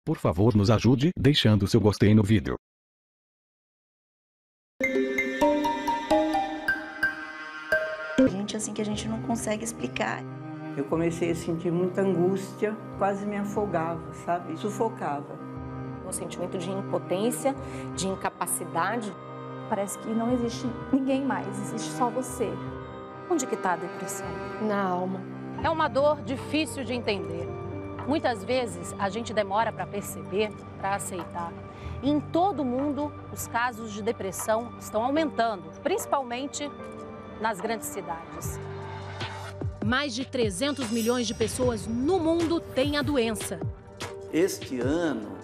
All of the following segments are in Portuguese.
Por favor, nos ajude deixando seu gostei no vídeo. Gente, assim que a gente não consegue explicar. Eu comecei a sentir muita angústia, quase me afogava, sabe? Sufocava. Um sentimento de impotência, de incapacidade. Parece que não existe ninguém mais, existe só você. Onde que está a depressão? Na alma. É uma dor difícil de entender. Muitas vezes a gente demora para perceber, para aceitar. E em todo o mundo, os casos de depressão estão aumentando, principalmente nas grandes cidades. Mais de 300 milhões de pessoas no mundo têm a doença. Este ano,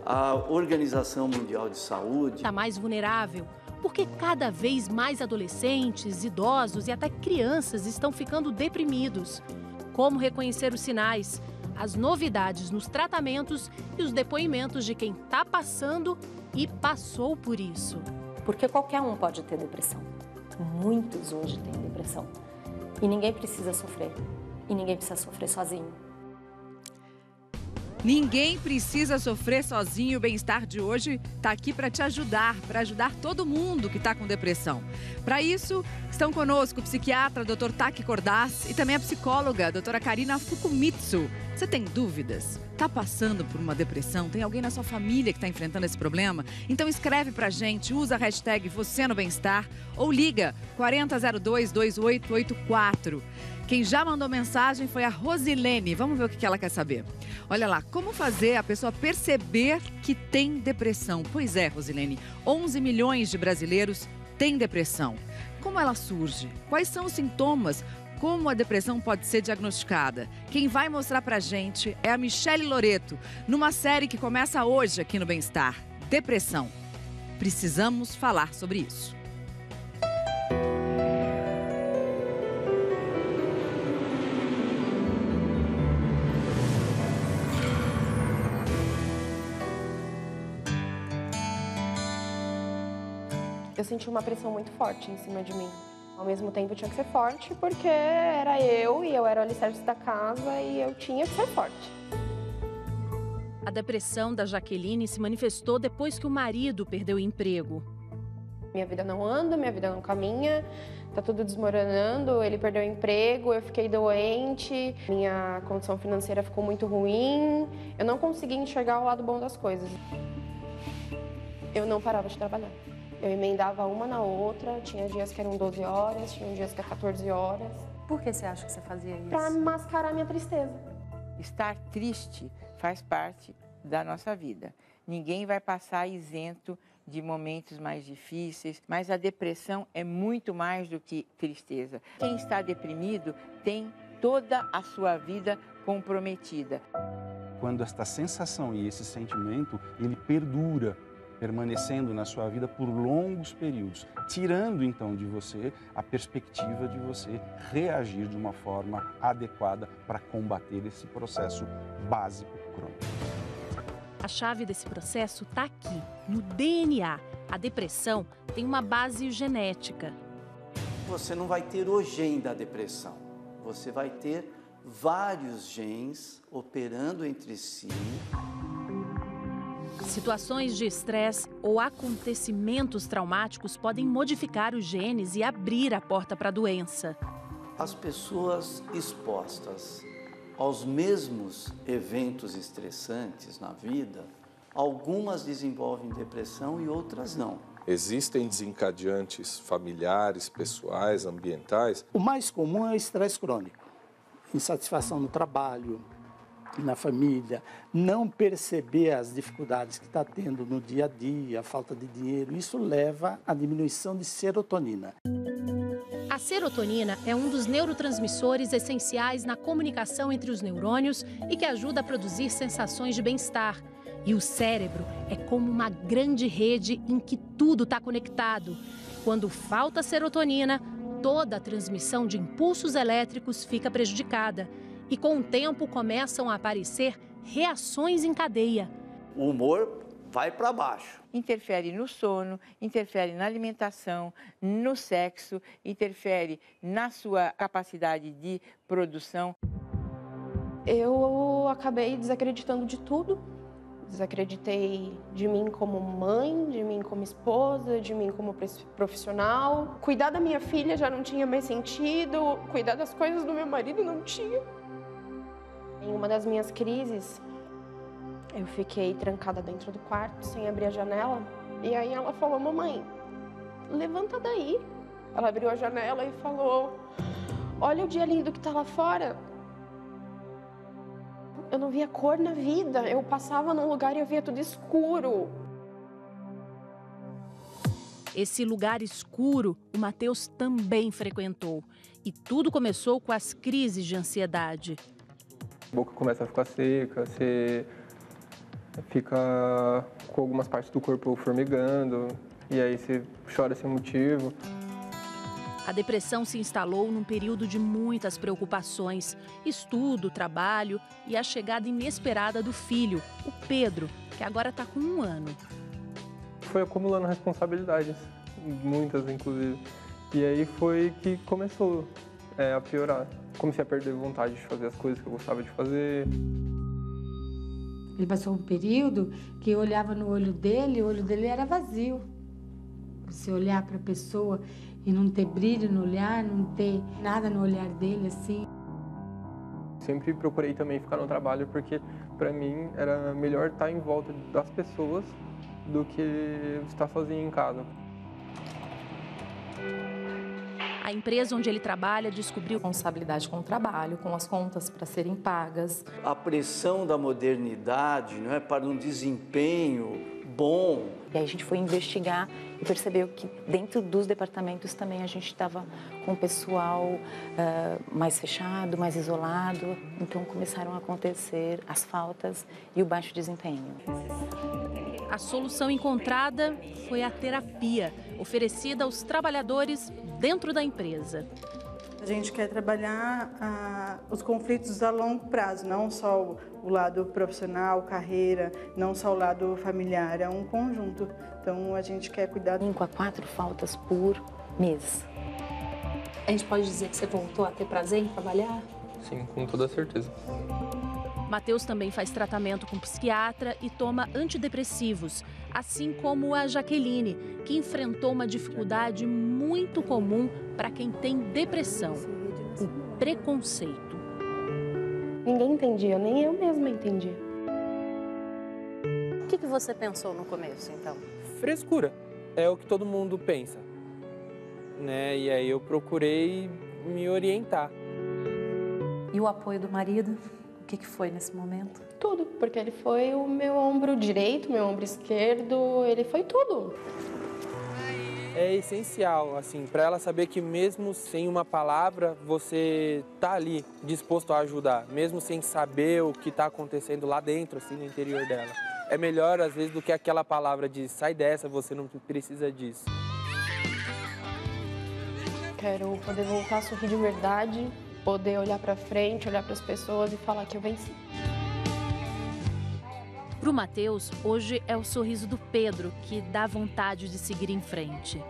a Organização Mundial de Saúde Está mais vulnerável, porque cada vez mais adolescentes, idosos e até crianças estão ficando deprimidos. Como reconhecer os sinais, as novidades nos tratamentos e os depoimentos de quem está passando e passou por isso. Porque qualquer um pode ter depressão. Muitos hoje têm depressão. E ninguém precisa sofrer. E ninguém precisa sofrer sozinho. Ninguém precisa sofrer sozinho. O Bem-Estar de hoje está aqui para te ajudar, para ajudar todo mundo que está com depressão. Para isso, estão conosco o psiquiatra, Dr. Taki Cordaz, e também a psicóloga, doutora Karina Fukumitsu. Você tem dúvidas? Está passando por uma depressão? Tem alguém na sua família que está enfrentando esse problema? Então escreve pra gente, usa a hashtag Você no Bem-Estar ou liga 4002-2884. Quem já mandou mensagem foi a Rosilene. Vamos ver o que ela quer saber. Olha lá, como fazer a pessoa perceber que tem depressão? Pois é, Rosilene, 11 milhões de brasileiros têm depressão. Como ela surge? Quais são os sintomas? Como a depressão pode ser diagnosticada? Quem vai mostrar pra gente é a Michele Loreto, numa série que começa hoje aqui no Bem-Estar. Depressão. Precisamos falar sobre isso. Eu senti uma pressão muito forte em cima de mim. Ao mesmo tempo, eu tinha que ser forte porque era eu e eu era o alicerce da casa e eu tinha que ser forte. A depressão da Jaqueline se manifestou depois que o marido perdeu o emprego. Minha vida não anda, minha vida não caminha, tá tudo desmoronando, ele perdeu o emprego, eu fiquei doente, minha condição financeira ficou muito ruim, eu não conseguia enxergar o lado bom das coisas. Eu não parava de trabalhar. Eu emendava uma na outra, tinha dias que eram 12 horas, tinha dias que eram 14 horas. Por que você acha que você fazia isso? Pra mascarar minha tristeza. Estar triste faz parte da nossa vida. Ninguém vai passar isento de momentos mais difíceis, mas a depressão é muito mais do que tristeza. Quem está deprimido tem toda a sua vida comprometida. Quando esta sensação e esse sentimento, ele perdura, permanecendo na sua vida por longos períodos, tirando então de você a perspectiva de você reagir de uma forma adequada para combater esse processo básico crônico. A chave desse processo está aqui, no DNA. A depressão tem uma base genética. você não vai ter o gene da depressão. Você vai ter vários genes operando entre si. Situações de estresse ou acontecimentos traumáticos podem modificar os genes e abrir a porta para a doença. As pessoas expostas aos mesmos eventos estressantes na vida, algumas desenvolvem depressão e outras não. Existem desencadeantes familiares, pessoais, ambientais. O mais comum é o estresse crônico, insatisfação no trabalho, na família, não perceber as dificuldades que está tendo no dia a dia, a falta de dinheiro, isso leva à diminuição de serotonina. A serotonina é um dos neurotransmissores essenciais na comunicação entre os neurônios e que ajuda a produzir sensações de bem-estar. E o cérebro é como uma grande rede em que tudo está conectado. Quando falta serotonina, toda a transmissão de impulsos elétricos fica prejudicada. E com o tempo começam a aparecer reações em cadeia. O humor vai para baixo. Interfere no sono, interfere na alimentação, no sexo, interfere na sua capacidade de produção. Eu acabei desacreditando de tudo Desacreditei de mim como mãe, de mim como esposa, de mim como profissional. Cuidar da minha filha já não tinha mais sentido, cuidar das coisas do meu marido não tinha. Em uma das minhas crises, eu fiquei trancada dentro do quarto, sem abrir a janela. E aí ela falou, mamãe, levanta daí. Ela abriu a janela e falou, olha o dia lindo que tá lá fora. Eu não via cor na vida, eu passava num lugar e eu via tudo escuro. Esse lugar escuro o Matheus também frequentou. E tudo começou com as crises de ansiedade. A boca começa a ficar seca, você fica com algumas partes do corpo formigando, e aí você chora sem motivo. A depressão se instalou num período de muitas preocupações, estudo, trabalho e a chegada inesperada do filho, o Pedro, que agora está com 1 ano. Foi acumulando responsabilidades, muitas inclusive, e aí foi que começou a piorar. Comecei a perder vontade de fazer as coisas que eu gostava de fazer. Ele passou um período que eu olhava no olho dele, o olho dele era vazio. Você olhar para a pessoa e não ter brilho no olhar, não ter nada no olhar dele, assim. Sempre procurei também ficar no trabalho, porque para mim era melhor estar em volta das pessoas do que estar sozinho em casa. A empresa onde ele trabalha descobriu responsabilidade com o trabalho, com as contas para serem pagas. A pressão da modernidade, não é, para um desempenho bom. E aí a gente foi investigar e percebeu que dentro dos departamentos também a gente estava com o pessoal mais fechado, mais isolado. Então começaram a acontecer as faltas e o baixo desempenho. A solução encontrada foi a terapia, oferecida aos trabalhadores dentro da empresa. A gente quer trabalhar os conflitos a longo prazo, não só o lado profissional, carreira, não só o lado familiar, é um conjunto. Então a gente quer cuidar. 5 a 4 faltas por mês. A gente pode dizer que você voltou a ter prazer em trabalhar? Sim, com toda certeza. Matheus também faz tratamento com psiquiatra e toma antidepressivos, assim como a Jaqueline, que enfrentou uma dificuldade muito comum para quem tem depressão, o preconceito. Ninguém entendia, nem eu mesma entendia. O que você pensou no começo, então? Frescura, é o que todo mundo pensa, né? E aí eu procurei me orientar. E o apoio do marido? O que foi nesse momento? Tudo, porque ele foi o meu ombro direito, meu ombro esquerdo, ele foi tudo. É essencial, assim, para ela saber que mesmo sem uma palavra, você tá ali, disposto a ajudar, mesmo sem saber o que tá acontecendo lá dentro, assim, no interior dela. É melhor, às vezes, do que aquela palavra de sai dessa, você não precisa disso. Quero poder voltar a sorrir de verdade, poder olhar para frente, olhar para as pessoas e falar que eu venci. Para o Matheus, hoje é o sorriso do Pedro que dá vontade de seguir em frente.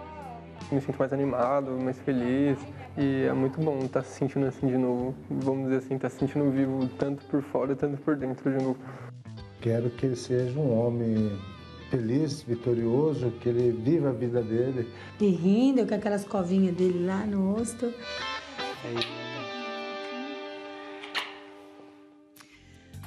Me sinto mais animado, mais feliz e é muito bom estar se sentindo assim de novo. Vamos dizer assim, estar se sentindo vivo tanto por fora, tanto por dentro de novo. Quero que ele seja um homem feliz, vitorioso, que ele viva a vida dele. E rindo com aquelas covinhas dele lá no rosto.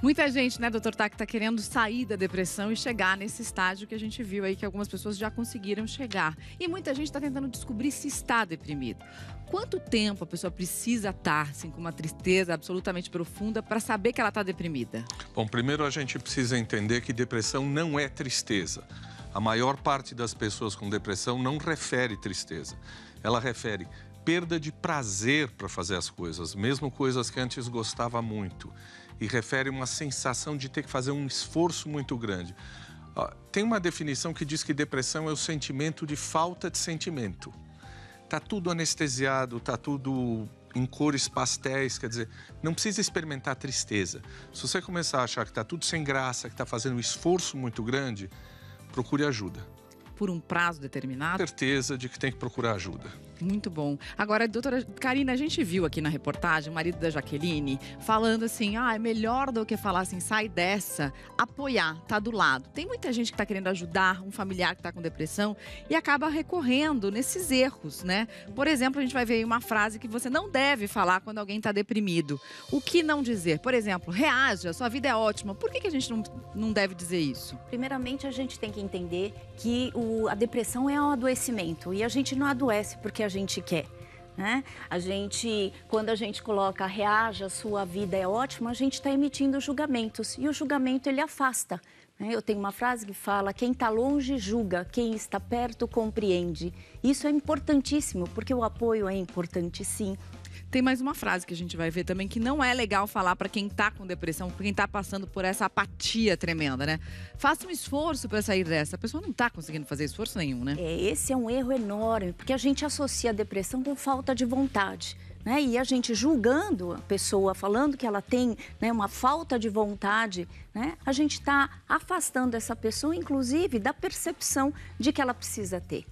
Muita gente, né, doutor Tac, tá querendo sair da depressão e chegar nesse estágio que a gente viu aí que algumas pessoas já conseguiram chegar. E muita gente está tentando descobrir se está deprimido. Quanto tempo a pessoa precisa estar, assim, com uma tristeza absolutamente profunda para saber que ela está deprimida? Bom, primeiro a gente precisa entender que depressão não é tristeza. A maior parte das pessoas com depressão não refere tristeza. Ela refere perda de prazer para fazer as coisas, mesmo coisas que antes gostava muito. E refere uma sensação de ter que fazer um esforço muito grande. Tem uma definição que diz que depressão é o sentimento de falta de sentimento. Está tudo anestesiado, está tudo em cores pastéis, quer dizer, não precisa experimentar tristeza. Se você começar a achar que está tudo sem graça, que está fazendo um esforço muito grande, procure ajuda. Por um prazo determinado? Certeza de que tem que procurar ajuda. Muito bom. Agora, doutora Karina, a gente viu aqui na reportagem o marido da Jaqueline falando assim, é melhor do que falar assim, sai dessa, apoiar, tá do lado. Tem muita gente que tá querendo ajudar um familiar que tá com depressão e acaba recorrendo nesses erros, né? Por exemplo, a gente vai ver aí uma frase que você não deve falar quando alguém tá deprimido. O que não dizer? Por exemplo, reaja, sua vida é ótima. Por que a gente não deve dizer isso? Primeiramente, a gente tem que entender que a depressão é um adoecimento e a gente não adoece porque a gente quer, né? Quando a gente coloca reaja, sua vida é ótima, a gente está emitindo julgamentos e o julgamento ele afasta, né? Eu tenho uma frase que fala, quem está longe julga, quem está perto compreende. Isso é importantíssimo, porque o apoio é importante sim. Tem mais uma frase que a gente vai ver também que não é legal falar para quem tá com depressão, para quem tá passando por essa apatia tremenda, né? Faça um esforço para sair dessa. A pessoa não tá conseguindo fazer esforço nenhum, né? Esse é um erro enorme, porque a gente associa a depressão com falta de vontade, né? E a gente julgando a pessoa, falando que ela tem, né, uma falta de vontade, né? A gente está afastando essa pessoa, inclusive, da percepção de que ela precisa ter.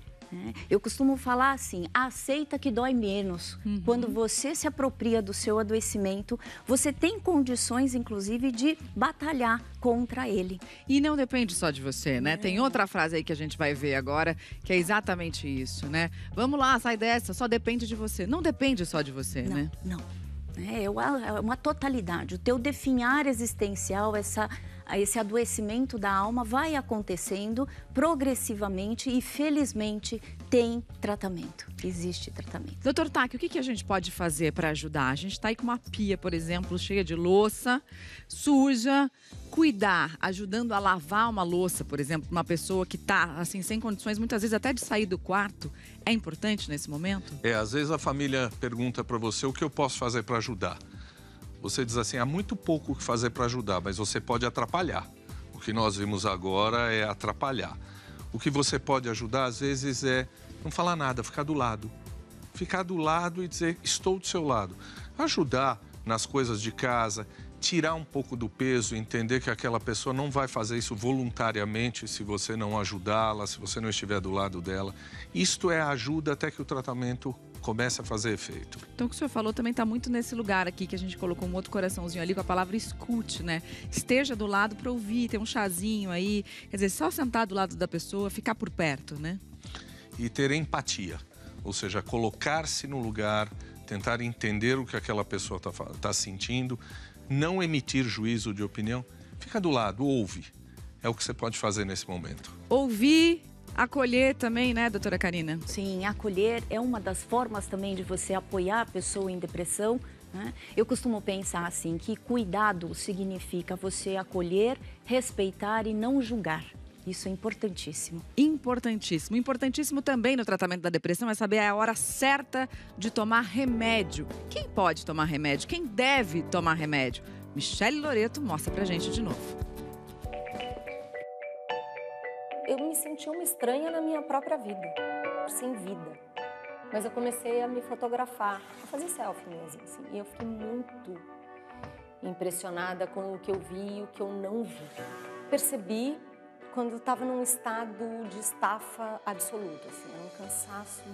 Eu costumo falar assim, aceita que dói menos. Quando você se apropria do seu adoecimento, você tem condições, inclusive, de batalhar contra ele. E não depende só de você, né? Tem outra frase aí que a gente vai ver agora, que é exatamente isso, né? Vamos lá, sai dessa, só depende de você. Não depende só de você, né? Não. É uma totalidade. O teu definhar existencial, esse adoecimento da alma vai acontecendo progressivamente e, felizmente, tem tratamento. Existe tratamento. Doutor Taki, o que a gente pode fazer para ajudar? A gente está aí com uma pia, por exemplo, cheia de louça, suja. Cuidar, ajudando a lavar uma louça, por exemplo, uma pessoa que está assim, sem condições, muitas vezes até de sair do quarto, é importante nesse momento? Às vezes a família pergunta para você o que eu posso fazer para ajudar. Você diz assim, há muito pouco o que fazer para ajudar, mas você pode atrapalhar. O que nós vimos agora é atrapalhar. O que você pode ajudar, às vezes, é não falar nada, ficar do lado. Ficar do lado e dizer, estou do seu lado. Ajudar nas coisas de casa, tirar um pouco do peso, entender que aquela pessoa não vai fazer isso voluntariamente se você não ajudá-la, se você não estiver do lado dela. Isto é ajuda até que o tratamento comece a fazer efeito. Então, o que o senhor falou também está muito nesse lugar aqui, que a gente colocou um outro coraçãozinho ali com a palavra escute, né? Esteja do lado para ouvir, ter um chazinho aí. Quer dizer, só sentar do lado da pessoa, ficar por perto, né? E ter empatia, ou seja, colocar-se no lugar, tentar entender o que aquela pessoa está sentindo, não emitir juízo de opinião, fica do lado, ouve. É o que você pode fazer nesse momento. Ouvir, acolher também, né, doutora Karina? Sim, acolher é uma das formas também de você apoiar a pessoa em depressão, né? Eu costumo pensar assim, que cuidado significa você acolher, respeitar e não julgar. Isso é importantíssimo. Importantíssimo. Importantíssimo também no tratamento da depressão é saber a hora certa de tomar remédio. Quem pode tomar remédio? Quem deve tomar remédio? Michele Loreto mostra pra gente de novo. Eu me senti uma estranha na minha própria vida, sem vida. Mas eu comecei a me fotografar, a fazer selfie mesmo, assim. E eu fiquei muito impressionada com o que eu vi e o que eu não vi. Percebi quando eu estava num estado de estafa absoluta, assim, era um cansaço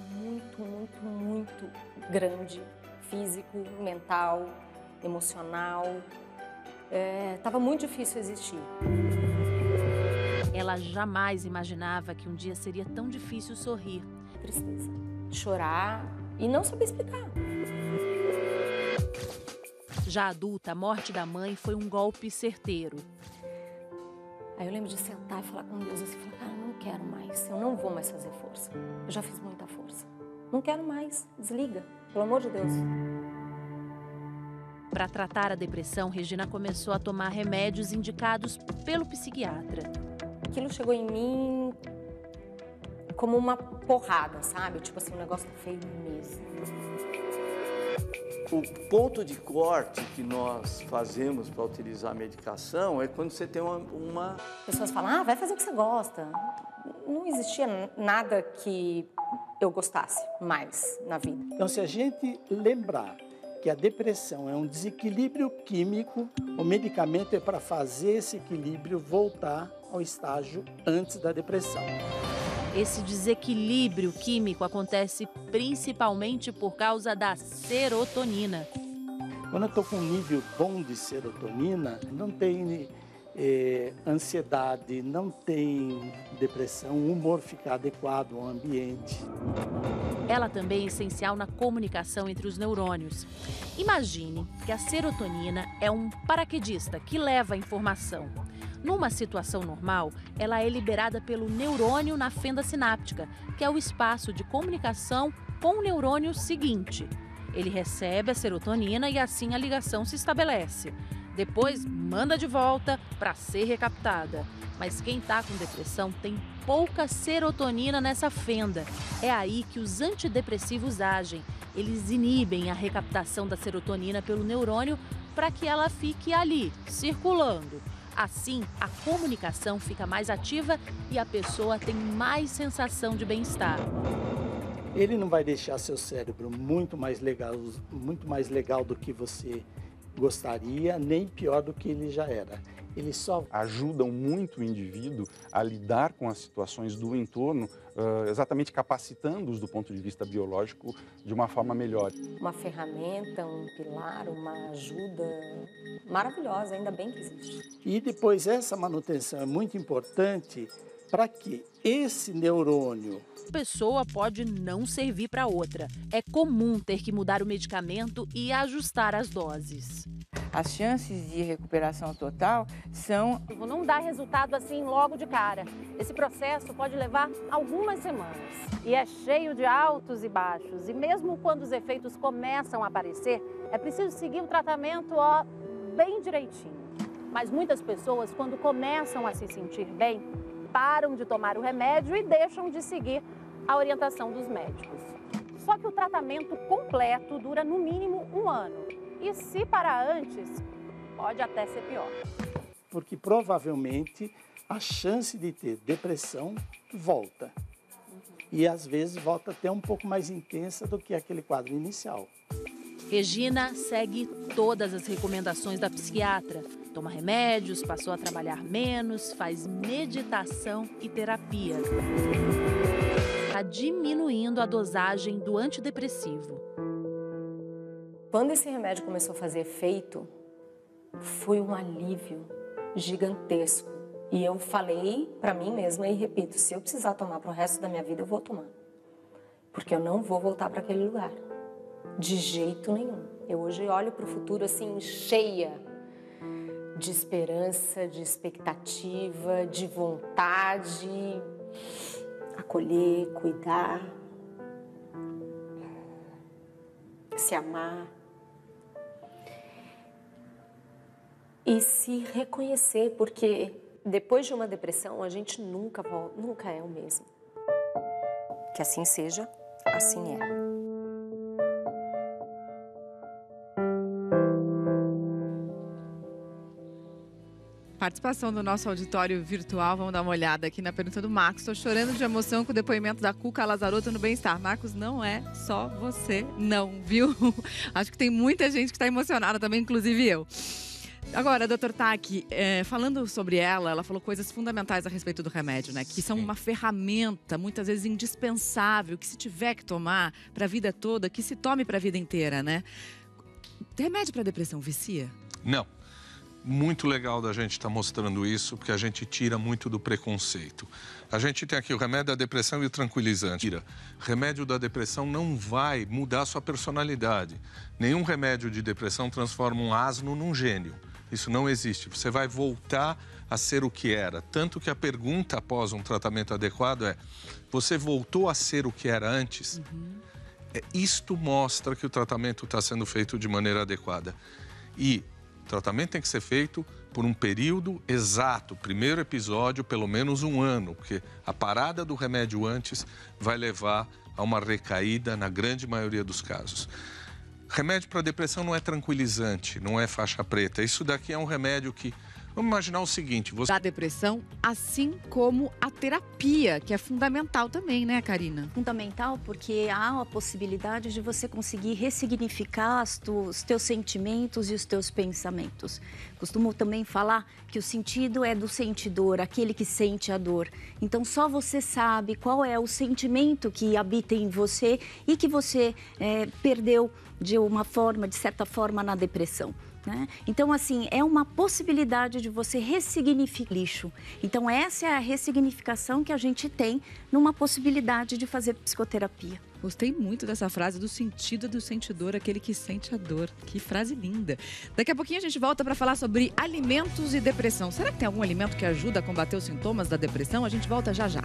muito grande, físico, mental, emocional. Tava muito difícil existir. Ela jamais imaginava que um dia seria tão difícil sorrir. Tristeza, chorar e não saber explicar. Já adulta, a morte da mãe foi um golpe certeiro. Aí eu lembro de sentar e falar com Deus assim, falar, não quero mais, eu não vou mais fazer força. Eu já fiz muita força. Não quero mais, desliga, pelo amor de Deus. Para tratar a depressão, Regina começou a tomar remédios indicados pelo psiquiatra. Aquilo chegou em mim como uma porrada, sabe? Tipo assim, um negócio feio mesmo. O ponto de corte que nós fazemos para utilizar a medicação é quando você tem uma... Pessoas falam, vai fazer o que você gosta. Não existia nada que eu gostasse mais na vida. Então, se a gente lembrar que a depressão é um desequilíbrio químico, o medicamento é para fazer esse equilíbrio voltar ao estágio antes da depressão. Esse desequilíbrio químico acontece principalmente por causa da serotonina. Quando eu estou com um nível bom de serotonina, não tem ansiedade, não tem depressão, o humor fica adequado ao ambiente. Ela também é essencial na comunicação entre os neurônios. Imagine que a serotonina é um paraquedista que leva a informação. Numa situação normal, ela é liberada pelo neurônio na fenda sináptica, que é o espaço de comunicação com o neurônio seguinte. Ele recebe a serotonina e assim a ligação se estabelece. Depois, manda de volta para ser recaptada. Mas quem está com depressão tem pouca serotonina nessa fenda. É aí que os antidepressivos agem. Eles inibem a recaptação da serotonina pelo neurônio para que ela fique ali, circulando. Assim, a comunicação fica mais ativa e a pessoa tem mais sensação de bem-estar. Ele não vai deixar seu cérebro muito mais legal do que você gostaria, nem pior do que ele já era. Eles só ajudam muito o indivíduo a lidar com as situações do entorno, exatamente capacitando-os do ponto de vista biológico de uma forma melhor. Uma ferramenta, um pilar, uma ajuda maravilhosa, ainda bem que existe. E depois essa manutenção é muito importante para que esse neurônio... A pessoa pode não servir para outra. É comum ter que mudar o medicamento e ajustar as doses. As chances de recuperação total são... Não dá resultado assim logo de cara. Esse processo pode levar algumas semanas. E é cheio de altos e baixos. E mesmo quando os efeitos começam a aparecer, é preciso seguir o tratamento bem direitinho. Mas muitas pessoas, quando começam a se sentir bem, param de tomar o remédio e deixam de seguir a orientação dos médicos. Só que o tratamento completo dura no mínimo 1 ano. E se parar antes, pode até ser pior. Porque provavelmente a chance de ter depressão volta. E às vezes volta até um pouco mais intensa do que aquele quadro inicial. Regina segue todas as recomendações da psiquiatra. Toma remédios, passou a trabalhar menos, faz meditação e terapia. Está diminuindo a dosagem do antidepressivo. Quando esse remédio começou a fazer efeito, foi um alívio gigantesco. E eu falei para mim mesma e repito, se eu precisar tomar para o resto da minha vida, eu vou tomar. Porque eu não vou voltar para aquele lugar. De jeito nenhum. Eu hoje olho para o futuro assim, cheia de esperança, de expectativa, de vontade, acolher, cuidar, se amar e se reconhecer, porque depois de uma depressão a gente nunca é o mesmo. Que assim seja, assim é. Participação do nosso auditório virtual, vamos dar uma olhada aqui na pergunta do Marcos. Estou chorando de emoção com o depoimento da Cuca Lazarotto no Bem-Estar. Marcos, não é só você, não, viu? Acho que tem muita gente que está emocionada também, inclusive eu. Agora, doutor Taki, falando sobre ela falou coisas fundamentais a respeito do remédio, né? Que são uma ferramenta, muitas vezes indispensável, que se tiver que tomar para a vida toda, que se tome para a vida inteira, né? Remédio para depressão vicia? Não. Muito legal da gente estar mostrando isso, porque a gente tira muito do preconceito. A gente tem aqui o remédio da depressão e o tranquilizante. O remédio da depressão não vai mudar a sua personalidade. Nenhum remédio de depressão transforma um asno num gênio. Isso não existe. Você vai voltar a ser o que era. Tanto que a pergunta após um tratamento adequado é: você voltou a ser o que era antes? Isto mostra que o tratamento está sendo feito de maneira adequada. E o tratamento tem que ser feito por um período exato, primeiro episódio, pelo menos 1 ano, porque a parada do remédio antes vai levar a uma recaída na grande maioria dos casos. Remédio para depressão não é tranquilizante, não é faixa preta. Isso daqui é um remédio que Vamos imaginar o seguinte... Da depressão, assim como a terapia, que é fundamental também, né, Karina? Fundamental porque há a possibilidade de você conseguir ressignificar os teus sentimentos e os teus pensamentos. Costumo também falar que o sentido é do sentidor, aquele que sente a dor. Então, só você sabe qual é o sentimento que habita em você e que você perdeu de certa forma, na depressão. Né? Então, assim, é uma possibilidade de você ressignificar lixo. Então, essa é a ressignificação que a gente tem numa possibilidade de fazer psicoterapia. Gostei muito dessa frase do sentido do sentidor, aquele que sente a dor. Que frase linda. Daqui a pouquinho a gente volta para falar sobre alimentos e depressão. Será que tem algum alimento que ajuda a combater os sintomas da depressão? A gente volta já já.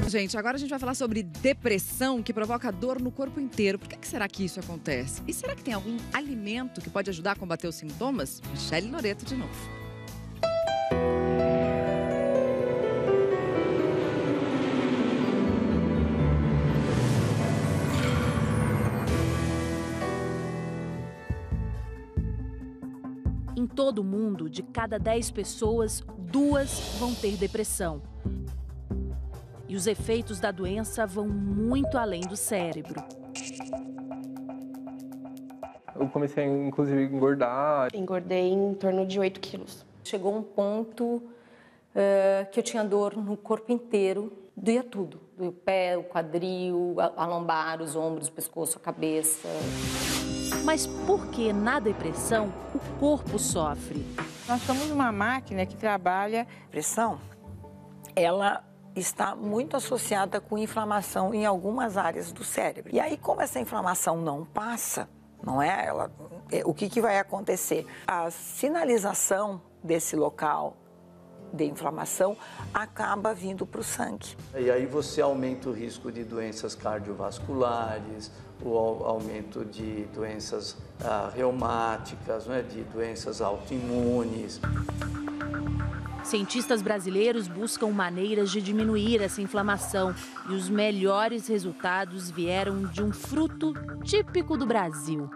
Gente, agora a gente vai falar sobre depressão que provoca dor no corpo inteiro. Por que será que isso acontece? E será que tem algum alimento que pode ajudar a combater os sintomas? Michele Loreto de novo. Em todo o mundo, de cada 10 pessoas, 2 vão ter depressão. E os efeitos da doença vão muito além do cérebro. Eu comecei, inclusive, a engordar. Engordei em torno de 8 quilos. Chegou um ponto que eu tinha dor no corpo inteiro, doía tudo. Doía o pé, o quadril, a lombar, os ombros, o pescoço, a cabeça. Mas por que na depressão o corpo sofre? Nós somos uma máquina que trabalha... Depressão, ela está muito associada com inflamação em algumas áreas do cérebro. E aí, como essa inflamação não passa, não é? O que vai acontecer? A sinalização desse local de inflamação acaba vindo para o sangue. E aí você aumenta o risco de doenças cardiovasculares, o aumento de doenças reumáticas, né? De doenças autoimunes. Cientistas brasileiros buscam maneiras de diminuir essa inflamação e os melhores resultados vieram de um fruto típico do Brasil.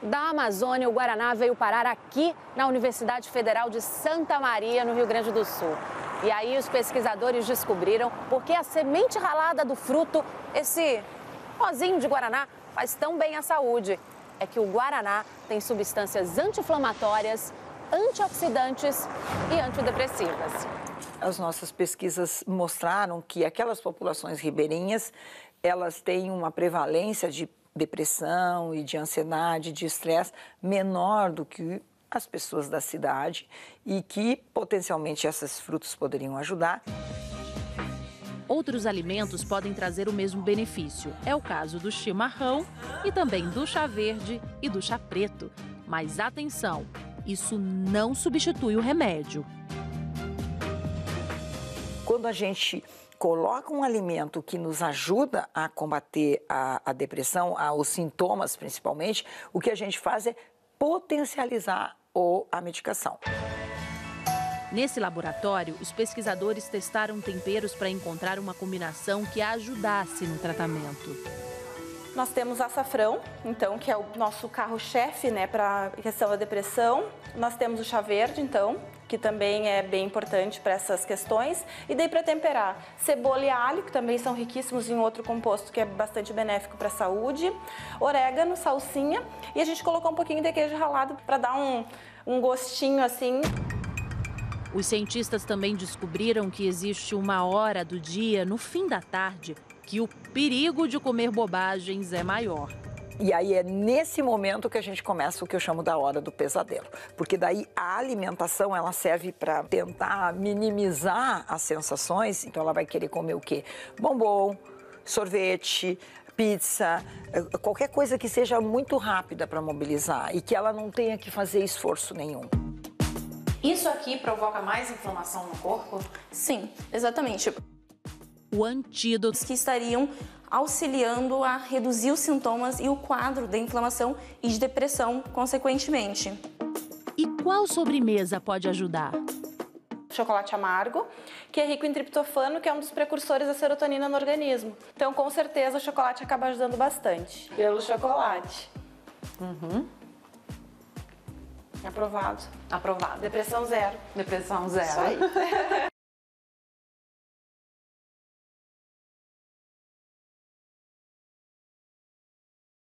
Da Amazônia, o Guaraná veio parar aqui na Universidade Federal de Santa Maria, no Rio Grande do Sul. E aí os pesquisadores descobriram por que a semente ralada do fruto, esse pozinho de Guaraná, faz tão bem à saúde. É que o Guaraná tem substâncias anti-inflamatórias, antioxidantes e antidepressivas. As nossas pesquisas mostraram que aquelas populações ribeirinhas, elas têm uma prevalência de depressão e de ansiedade, de estresse menor do que as pessoas da cidade e que potencialmente esses frutos poderiam ajudar. Outros alimentos podem trazer o mesmo benefício. É o caso do chimarrão e também do chá verde e do chá preto. Mas atenção! Isso não substitui o remédio. Quando a gente coloca um alimento que nos ajuda a combater a depressão, os sintomas principalmente, o que a gente faz é potencializar a medicação. Nesse laboratório, os pesquisadores testaram temperos para encontrar uma combinação que ajudasse no tratamento. Nós temos açafrão, então, que é o nosso carro-chefe, né, para a questão da depressão. Nós temos o chá verde, então, que também é bem importante para essas questões. E daí para temperar, cebola e alho, que também são riquíssimos em outro composto que é bastante benéfico para a saúde. Orégano, salsinha. E a gente colocou um pouquinho de queijo ralado para dar um gostinho assim. Os cientistas também descobriram que existe uma hora do dia, no fim da tarde, que o perigo de comer bobagens é maior. E aí é nesse momento que a gente começa o que eu chamo da hora do pesadelo. Porque daí a alimentação, ela serve para tentar minimizar as sensações. Então ela vai querer comer o quê? Bombom, sorvete, pizza, qualquer coisa que seja muito rápida para mobilizar e que ela não tenha que fazer esforço nenhum. Isso aqui provoca mais inflamação no corpo? Sim, exatamente. O antídoto que estariam auxiliando a reduzir os sintomas e o quadro de inflamação e de depressão, consequentemente. E qual sobremesa pode ajudar? chocolate amargo, que é rico em triptofano, que é um dos precursores da serotonina no organismo. Então, com certeza, o chocolate acaba ajudando bastante. Pelo chocolate. Aprovado. Aprovado. Depressão zero. Depressão zero. Isso aí.